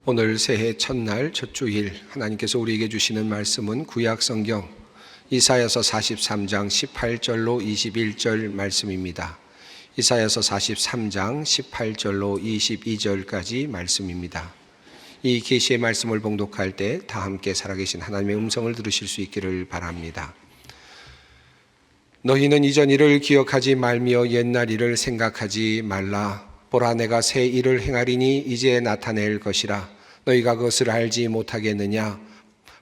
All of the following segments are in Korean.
오늘 새해 첫날 첫 주일 하나님께서 우리에게 주시는 말씀은 구약성경 이사야서 43장 18절로 21절 말씀입니다. 이사야서 43장 18절로 22절까지 말씀입니다. 이 계시의 말씀을 봉독할 때 다 함께 살아계신 하나님의 음성을 들으실 수 있기를 바랍니다. 너희는 이전 일을 기억하지 말며 옛날 일을 생각하지 말라. 보라, 내가 새 일을 행하리니 이제 나타낼 것이라. 너희가 그것을 알지 못하겠느냐?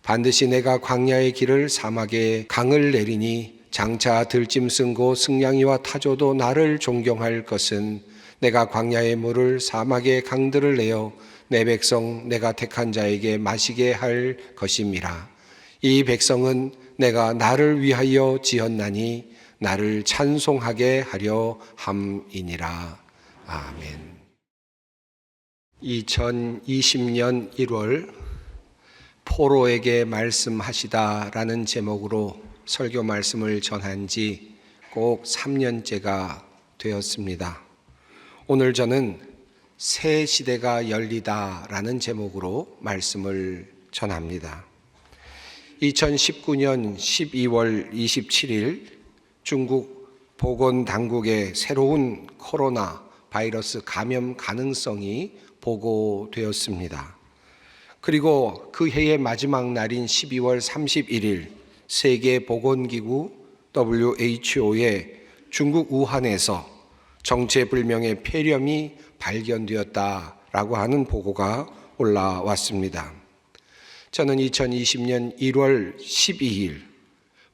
반드시 내가 광야의 길을 사막에 강을 내리니 장차 들짐승 곧 승냥이와 타조도 나를 존경할 것은 내가 광야의 물을 사막의 강들을 내어 내 백성 내가 택한 자에게 마시게 할 것임이라. 이 백성은 내가 나를 위하여 지었나니 나를 찬송하게 하려 함이니라. 아멘. 2020년 1월 포로에게 말씀하시다라는 제목으로 설교 말씀을 전한 지 꼭 3년째가 되었습니다. 오늘 저는 새 시대가 열리다라는 제목으로 말씀을 전합니다. 2019년 12월 27일 중국 보건당국의 새로운 코로나 바이러스 감염 가능성이 보고되었습니다. 그리고 그 해의 마지막 날인 12월 31일 세계보건기구 WHO의 중국 우한에서 정체불명의 폐렴이 발견되었다라고 하는 보고가 올라왔습니다. 저는 2020년 1월 12일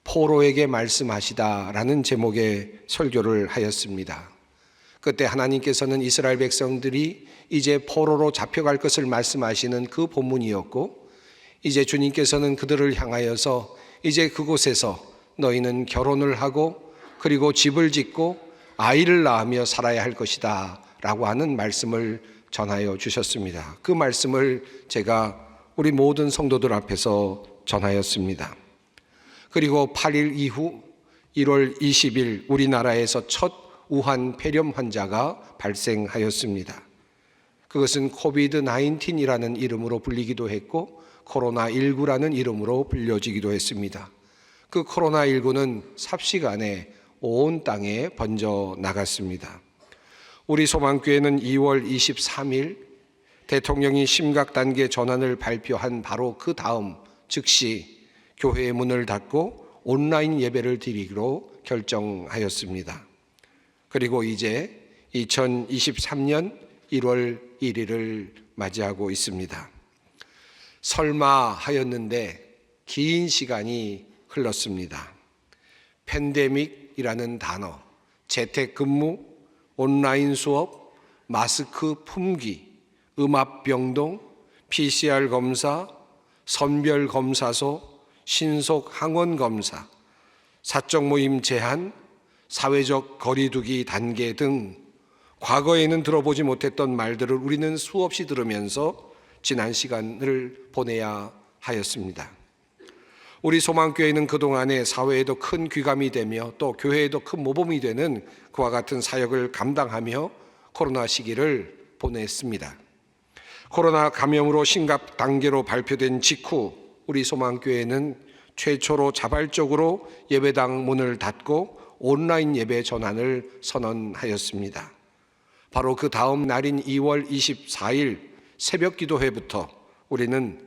포로에게 말씀하시다라는 제목의 설교를 하였습니다. 그때 하나님께서는 이스라엘 백성들이 이제 포로로 잡혀갈 것을 말씀하시는 그 본문이었고, 이제 주님께서는 그들을 향하여서 이제 그곳에서 너희는 결혼을 하고 그리고 집을 짓고 아이를 낳으며 살아야 할 것이다 라고 하는 말씀을 전하여 주셨습니다. 그 말씀을 제가 우리 모든 성도들 앞에서 전하였습니다. 그리고 8일 이후 1월 20일 우리나라에서 첫 우한 폐렴 환자가 발생하였습니다. 그것은 코비드-19이라는 이름으로 불리기도 했고 코로나19라는 이름으로 불려지기도 했습니다. 그 코로나19는 삽시간에 온 땅에 번져 나갔습니다. 우리 소망교회는 2월 23일 대통령이 심각 단계 전환을 발표한 바로 그 다음 즉시 교회의 문을 닫고 온라인 예배를 드리기로 결정하였습니다. 그리고 이제 2023년 1월 1일을 맞이하고 있습니다. 설마 하였는데 긴 시간이 흘렀습니다. 팬데믹이라는 단어, 재택근무, 온라인 수업, 마스크 품귀, 음압병동, PCR 검사, 선별검사소, 신속항원검사, 사적 모임 제한, 사회적 거리두기 단계 등 과거에는 들어보지 못했던 말들을 우리는 수없이 들으면서 지난 시간을 보내야 하였습니다. 우리 소망교회는 그동안에 사회에도 큰 귀감이 되며 또 교회에도 큰 모범이 되는 그와 같은 사역을 감당하며 코로나 시기를 보냈습니다. 코로나 감염으로 심각 단계로 발표된 직후 우리 소망교회는 최초로 자발적으로 예배당 문을 닫고 온라인 예배 전환을 선언하였습니다. 바로 그 다음 날인 2월 24일 새벽 기도회부터 우리는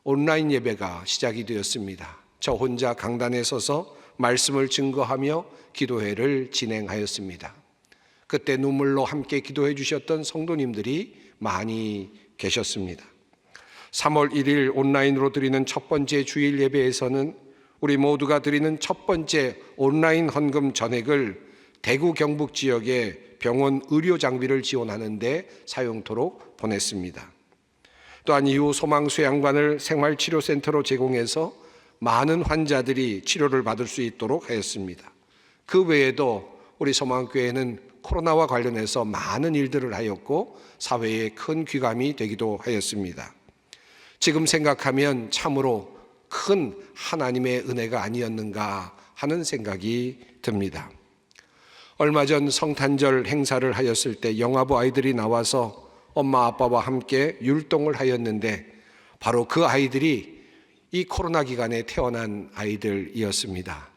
온라인 예배가 시작이 되었습니다. 저 혼자 강단에 서서 말씀을 증거하며 기도회를 진행하였습니다. 그때 눈물로 함께 기도해 주셨던 성도님들이 많이 계셨습니다. 3월 1일 온라인으로 드리는 첫 번째 주일 예배에서는 우리 모두가 드리는 첫 번째 온라인 헌금 전액을 대구 경북 지역의 병원 의료 장비를 지원하는 데 사용토록 보냈습니다. 또한 이후 소망수양관을 생활치료센터로 제공해서 많은 환자들이 치료를 받을 수 있도록 하였습니다. 그 외에도 우리 소망교회는 코로나와 관련해서 많은 일들을 하였고 사회에 큰 귀감이 되기도 하였습니다. 지금 생각하면 참으로 큰 하나님의 은혜가 아니었는가 하는 생각이 듭니다. 얼마 전 성탄절 행사를 하였을 때 영화부 아이들이 나와서 엄마 아빠와 함께 율동을 하였는데 바로 그 아이들이 이 코로나 기간에 태어난 아이들이었습니다.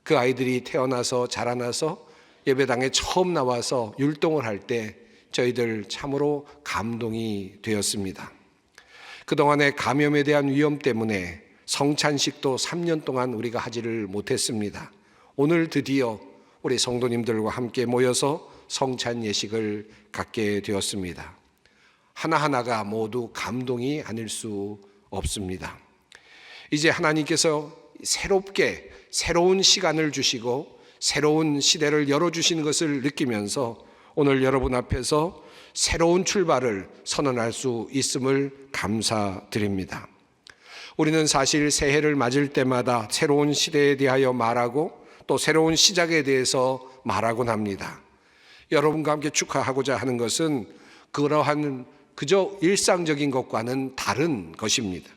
그 아이들이 태어나서 자라나서 예배당에 처음 나와서 율동을 할 때 저희들 참으로 감동이 되었습니다. 그동안의 감염에 대한 위험 때문에 성찬식도 3년 동안 우리가 하지를 못했습니다. 오늘 드디어 우리 성도님들과 함께 모여서 성찬 예식을 갖게 되었습니다. 하나하나가 모두 감동이 아닐 수 없습니다. 이제 하나님께서 새롭게 새로운 시간을 주시고 새로운 시대를 열어주시는 것을 느끼면서 오늘 여러분 앞에서 새로운 출발을 선언할 수 있음을 감사드립니다. 우리는 사실 새해를 맞을 때마다 새로운 시대에 대하여 말하고 또 새로운 시작에 대해서 말하곤 합니다. 여러분과 함께 축하하고자 하는 것은 그러한 그저 일상적인 것과는 다른 것입니다.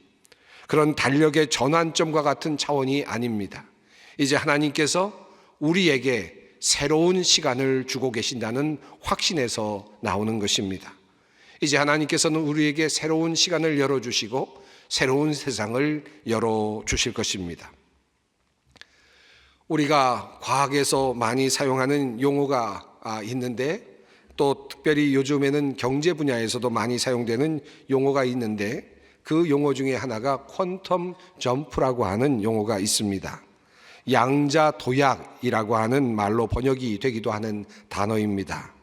그런 달력의 전환점과 같은 차원이 아닙니다. 이제 하나님께서 우리에게 새로운 시간을 주고 계신다는 확신에서 나오는 것입니다. 이제 하나님께서는 우리에게 새로운 시간을 열어주시고 새로운 세상을 열어주실 것입니다. 우리가 과학에서 많이 사용하는 용어가 있는데 또 특별히 요즘에는 경제 분야에서도 많이 사용되는 용어가 있는데 그 용어 중에 하나가 퀀텀 점프라고 하는 용어가 있습니다. 양자 도약이라고 하는 말로 번역이 되기도 하는 단어입니다.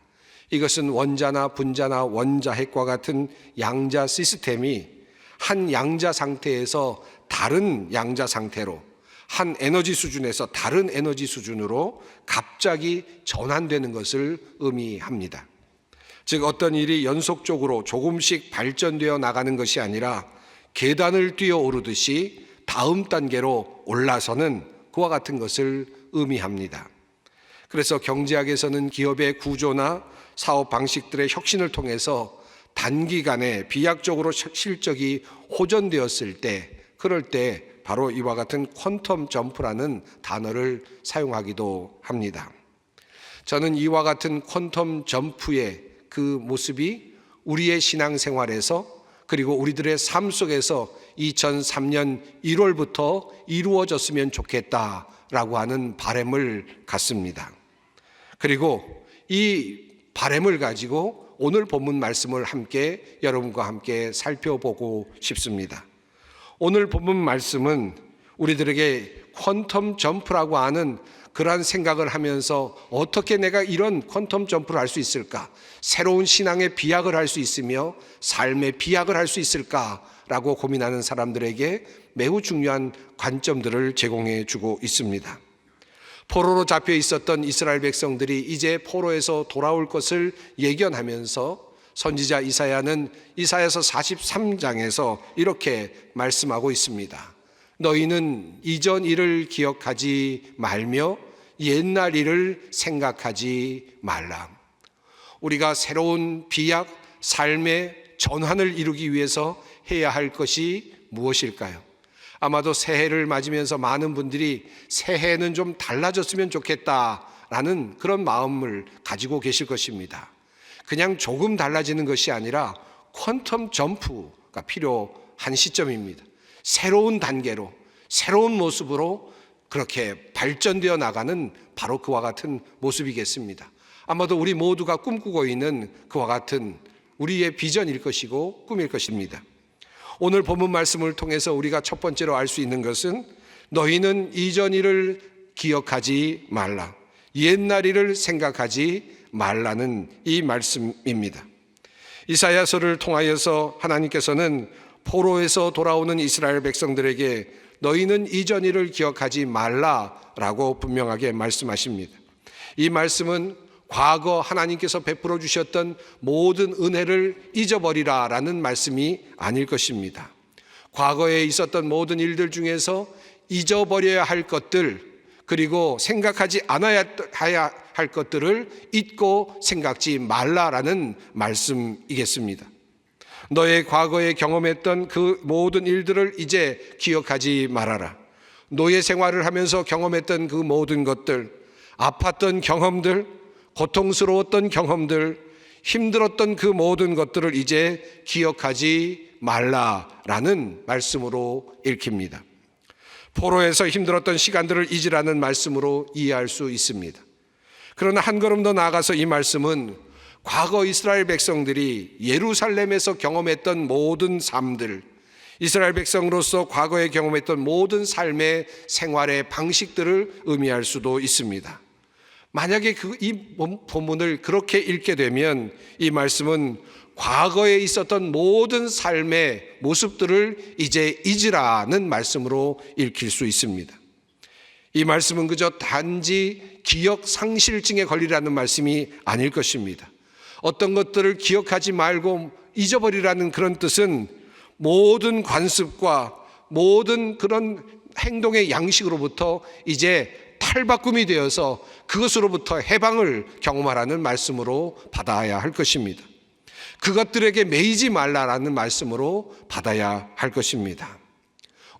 이것은 원자나 분자나 원자핵과 같은 양자 시스템이 한 양자 상태에서 다른 양자 상태로 한 에너지 수준에서 다른 에너지 수준으로 갑자기 전환되는 것을 의미합니다. 즉 어떤 일이 연속적으로 조금씩 발전되어 나가는 것이 아니라 계단을 뛰어 오르듯이 다음 단계로 올라서는 그와 같은 것을 의미합니다. 그래서 경제학에서는 기업의 구조나 사업 방식들의 혁신을 통해서 단기간에 비약적으로 실적이 호전되었을 때 그럴 때 바로 이와 같은 퀀텀 점프라는 단어를 사용하기도 합니다. 저는 이와 같은 퀀텀 점프의 그 모습이 우리의 신앙생활에서 그리고 우리들의 삶 속에서 2003년 1월부터 이루어졌으면 좋겠다라고 하는 바람을 갖습니다. 그리고 이 바람을 가지고 오늘 본문 말씀을 함께 여러분과 함께 살펴보고 싶습니다. 오늘 본문 말씀은 우리들에게 퀀텀 점프라고 하는 그러한 생각을 하면서 어떻게 내가 이런 퀀텀 점프를 할 수 있을까? 새로운 신앙의 비약을 할 수 있으며 삶의 비약을 할 수 있을까라고 고민하는 사람들에게 매우 중요한 관점들을 제공해 주고 있습니다. 포로로 잡혀 있었던 이스라엘 백성들이 이제 포로에서 돌아올 것을 예견하면서 선지자 이사야는 이사야서 43장에서 이렇게 말씀하고 있습니다. 너희는 이전 일을 기억하지 말며 옛날 일을 생각하지 말라. 우리가 새로운 비약, 삶의 전환을 이루기 위해서 해야 할 것이 무엇일까요? 아마도 새해를 맞으면서 많은 분들이 새해는 좀 달라졌으면 좋겠다라는 그런 마음을 가지고 계실 것입니다. 그냥 조금 달라지는 것이 아니라 퀀텀 점프가 필요한 시점입니다. 새로운 단계로, 새로운 모습으로 그렇게 발전되어 나가는 바로 그와 같은 모습이겠습니다. 아마도 우리 모두가 꿈꾸고 있는 그와 같은 우리의 비전일 것이고 꿈일 것입니다. 오늘 본문 말씀을 통해서 우리가 첫 번째로 알 수 있는 것은 너희는 이전 일을 기억하지 말라. 옛날 일을 생각하지 말라는 이 말씀입니다. 이사야서를 통하여서 하나님께서는 포로에서 돌아오는 이스라엘 백성들에게 너희는 이전 일을 기억하지 말라라고 분명하게 말씀하십니다. 이 말씀은 과거 하나님께서 베풀어 주셨던 모든 은혜를 잊어버리라라는 말씀이 아닐 것입니다. 과거에 있었던 모든 일들 중에서 잊어버려야 할 것들 그리고 생각하지 않아야 할 것들을 잊고 생각지 말라라는 말씀이겠습니다. 너의 과거에 경험했던 그 모든 일들을 이제 기억하지 말아라. 노예 생활을 하면서 경험했던 그 모든 것들, 아팠던 경험들, 고통스러웠던 경험들, 힘들었던 그 모든 것들을 이제 기억하지 말라라는 말씀으로 읽힙니다. 포로에서 힘들었던 시간들을 잊으라는 말씀으로 이해할 수 있습니다. 그러나 한 걸음 더 나아가서 이 말씀은 과거 이스라엘 백성들이 예루살렘에서 경험했던 모든 삶들, 이스라엘 백성으로서 과거에 경험했던 모든 삶의 생활의 방식들을 의미할 수도 있습니다. 만약에 이 본문을 그렇게 읽게 되면 이 말씀은 과거에 있었던 모든 삶의 모습들을 이제 잊으라는 말씀으로 읽힐 수 있습니다. 이 말씀은 그저 단지 기억 상실증에 걸리라는 말씀이 아닐 것입니다. 어떤 것들을 기억하지 말고 잊어버리라는 그런 뜻은 모든 관습과 모든 그런 행동의 양식으로부터 이제 탈바꿈이 되어서 그것으로부터 해방을 경험하라는 말씀으로 받아야 할 것입니다. 그것들에게 매이지 말라라는 말씀으로 받아야 할 것입니다.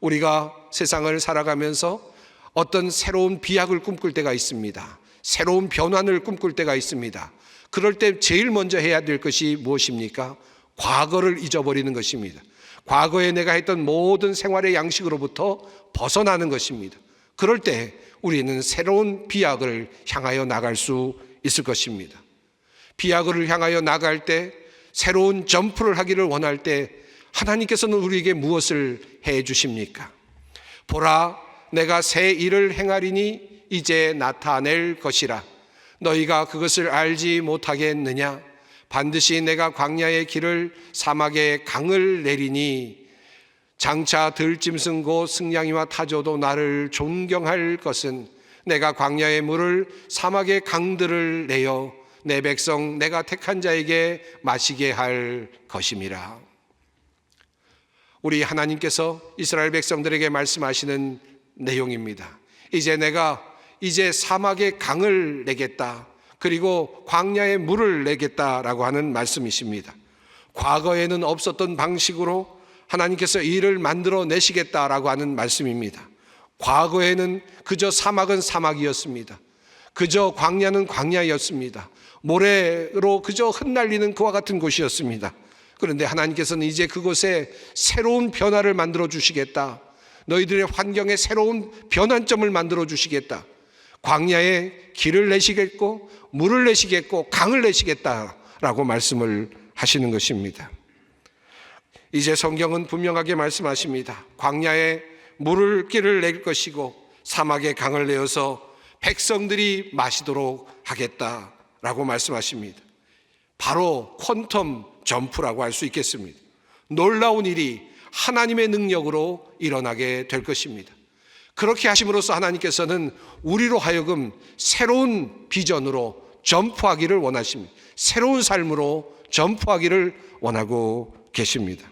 우리가 세상을 살아가면서 어떤 새로운 비약을 꿈꿀 때가 있습니다. 새로운 변환을 꿈꿀 때가 있습니다. 그럴 때 제일 먼저 해야 될 것이 무엇입니까? 과거를 잊어버리는 것입니다. 과거에 내가 했던 모든 생활의 양식으로부터 벗어나는 것입니다. 그럴 때 우리는 새로운 비약을 향하여 나갈 수 있을 것입니다. 비약을 향하여 나갈 때, 새로운 점프를 하기를 원할 때 하나님께서는 우리에게 무엇을 해 주십니까? 보라, 내가 새 일을 행하리니 이제 나타낼 것이라. 너희가 그것을 알지 못하겠느냐? 반드시 내가 광야의 길을 사막의 강을 내리니 장차 들짐승 곧 승냥이와 타조도 나를 존경할 것은 내가 광야의 물을 사막의 강들을 내어 내 백성 내가 택한 자에게 마시게 할 것임이라. 우리 하나님께서 이스라엘 백성들에게 말씀하시는 내용입니다. 이제 사막의 강을 내겠다. 그리고 광야의 물을 내겠다라고 하는 말씀이십니다. 과거에는 없었던 방식으로 하나님께서 일을 만들어 내시겠다라고 하는 말씀입니다. 과거에는 그저 사막은 사막이었습니다. 그저 광야는 광야였습니다. 모래로 그저 흩날리는 그와 같은 곳이었습니다. 그런데 하나님께서는 이제 그곳에 새로운 변화를 만들어 주시겠다. 너희들의 환경에 새로운 변환점을 만들어 주시겠다. 광야에 길을 내시겠고 물을 내시겠고 강을 내시겠다라고 말씀을 하시는 것입니다. 이제 성경은 분명하게 말씀하십니다. 광야에 길을 낼 것이고 사막에 강을 내어서 백성들이 마시도록 하겠다라고 말씀하십니다. 바로 퀀텀 점프라고 할 수 있겠습니다. 놀라운 일이 하나님의 능력으로 일어나게 될 것입니다. 그렇게 하심으로써 하나님께서는 우리로 하여금 새로운 비전으로 점프하기를 원하십니다. 새로운 삶으로 점프하기를 원하고 계십니다.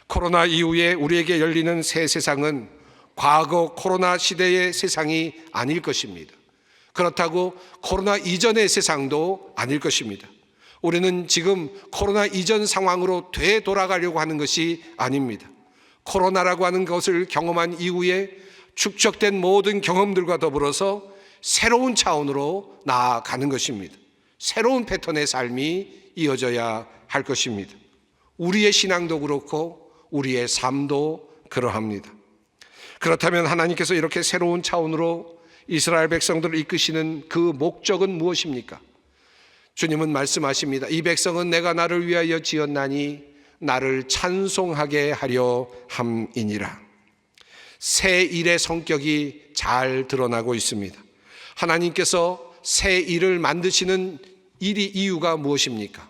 코로나 이후에 우리에게 열리는 새 세상은 과거 코로나 시대의 세상이 아닐 것입니다. 그렇다고 코로나 이전의 세상도 아닐 것입니다. 우리는 지금 코로나 이전 상황으로 되돌아가려고 하는 것이 아닙니다. 코로나라고 하는 것을 경험한 이후에 축적된 모든 경험들과 더불어서 새로운 차원으로 나아가는 것입니다. 새로운 패턴의 삶이 이어져야 할 것입니다. 우리의 신앙도 그렇고 우리의 삶도 그러합니다. 그렇다면 하나님께서 이렇게 새로운 차원으로 이스라엘 백성들을 이끄시는 그 목적은 무엇입니까? 주님은 말씀하십니다. 이 백성은 내가 나를 위하여 지었나니 나를 찬송하게 하려 함이니라. 새 일의 성격이 잘 드러나고 있습니다. 하나님께서 새 일을 만드시는 이유가 무엇입니까?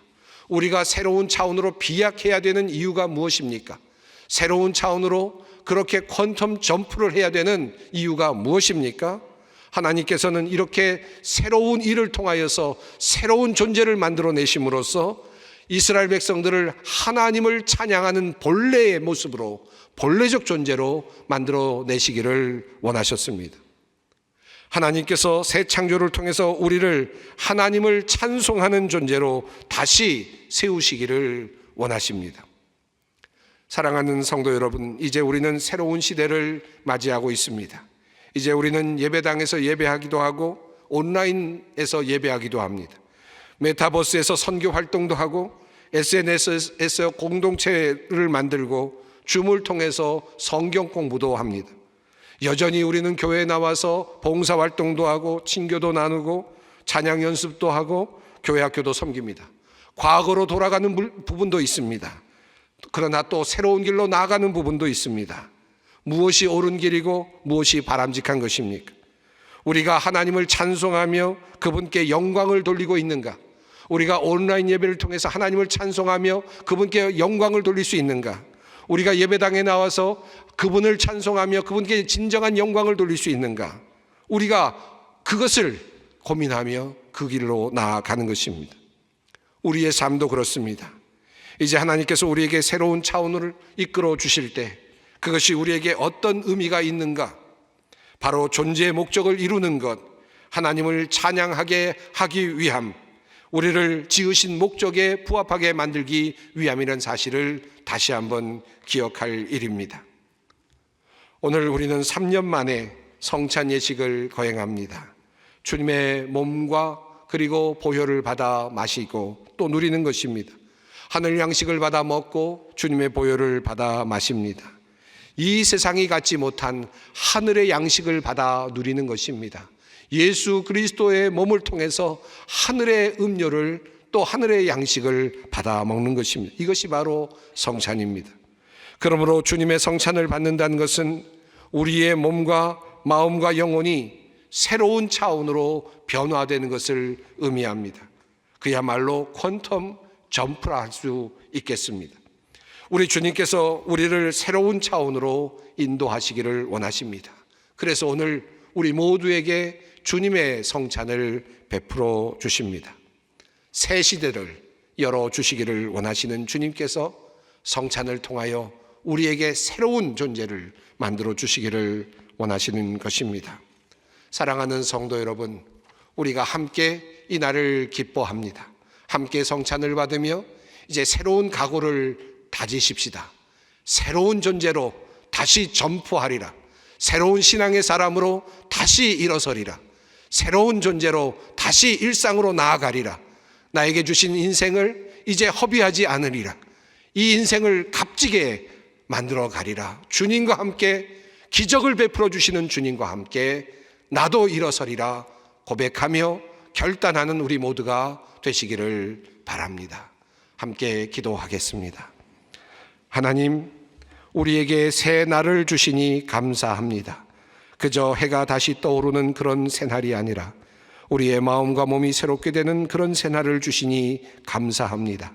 우리가 새로운 차원으로 비약해야 되는 이유가 무엇입니까? 새로운 차원으로 그렇게 퀀텀 점프를 해야 되는 이유가 무엇입니까? 하나님께서는 이렇게 새로운 일을 통하여서 새로운 존재를 만들어내심으로써 이스라엘 백성들을 하나님을 찬양하는 본래의 모습으로, 본래적 존재로 만들어내시기를 원하셨습니다. 하나님께서 새 창조를 통해서 우리를 하나님을 찬송하는 존재로 다시 세우시기를 원하십니다. 사랑하는 성도 여러분, 이제 우리는 새로운 시대를 맞이하고 있습니다. 이제 우리는 예배당에서 예배하기도 하고 온라인에서 예배하기도 합니다. 메타버스에서 선교 활동도 하고 SNS에서 공동체를 만들고 줌을 통해서 성경 공부도 합니다. 여전히 우리는 교회에 나와서 봉사활동도 하고 친교도 나누고 찬양 연습도 하고 교회 학교도 섬깁니다. 과거로 돌아가는 부분도 있습니다. 그러나 또 새로운 길로 나아가는 부분도 있습니다. 무엇이 옳은 길이고 무엇이 바람직한 것입니까? 우리가 하나님을 찬송하며 그분께 영광을 돌리고 있는가? 우리가 온라인 예배를 통해서 하나님을 찬송하며 그분께 영광을 돌릴 수 있는가? 우리가 예배당에 나와서 그분을 찬송하며 그분께 진정한 영광을 돌릴 수 있는가? 우리가 그것을 고민하며 그 길로 나아가는 것입니다. 우리의 삶도 그렇습니다. 이제 하나님께서 우리에게 새로운 차원을 이끌어 주실 때 그것이 우리에게 어떤 의미가 있는가? 바로 존재의 목적을 이루는 것, 하나님을 찬양하게 하기 위함, 우리를 지으신 목적에 부합하게 만들기 위함이라는 사실을 다시 한번 기억할 일입니다. 오늘 우리는 3년 만에 성찬 예식을 거행합니다. 주님의 몸과 그리고 보혈을 받아 마시고 또 누리는 것입니다. 하늘 양식을 받아 먹고 주님의 보혈을 받아 마십니다. 이 세상이 갖지 못한 하늘의 양식을 받아 누리는 것입니다. 예수 그리스도의 몸을 통해서 하늘의 음료를 또 하늘의 양식을 받아 먹는 것입니다. 이것이 바로 성찬입니다. 그러므로 주님의 성찬을 받는다는 것은 우리의 몸과 마음과 영혼이 새로운 차원으로 변화되는 것을 의미합니다. 그야말로 퀀텀 점프라 할 수 있겠습니다. 우리 주님께서 우리를 새로운 차원으로 인도하시기를 원하십니다. 그래서 오늘 우리 모두에게 주님의 성찬을 베풀어 주십니다. 새 시대를 열어주시기를 원하시는 주님께서 성찬을 통하여 우리에게 새로운 존재를 만들어 주시기를 원하시는 것입니다. 사랑하는 성도 여러분, 우리가 함께 이 날을 기뻐합니다. 함께 성찬을 받으며 이제 새로운 각오를 다지십시다. 새로운 존재로 다시 점프하리라. 새로운 신앙의 사람으로 다시 일어서리라. 새로운 존재로 다시 일상으로 나아가리라. 나에게 주신 인생을 이제 허비하지 않으리라. 이 인생을 값지게 만들어 가리라. 주님과 함께 기적을 베풀어 주시는 주님과 함께 나도 일어서리라 고백하며 결단하는 우리 모두가 되시기를 바랍니다. 함께 기도하겠습니다. 하나님, 우리에게 새 날을 주시니 감사합니다. 그저 해가 다시 떠오르는 그런 새날이 아니라 우리의 마음과 몸이 새롭게 되는 그런 새날을 주시니 감사합니다.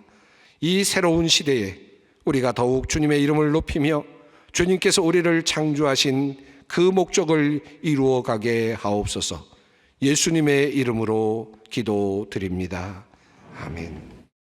이 새로운 시대에 우리가 더욱 주님의 이름을 높이며 주님께서 우리를 창조하신 그 목적을 이루어가게 하옵소서. 예수님의 이름으로 기도드립니다. 아멘.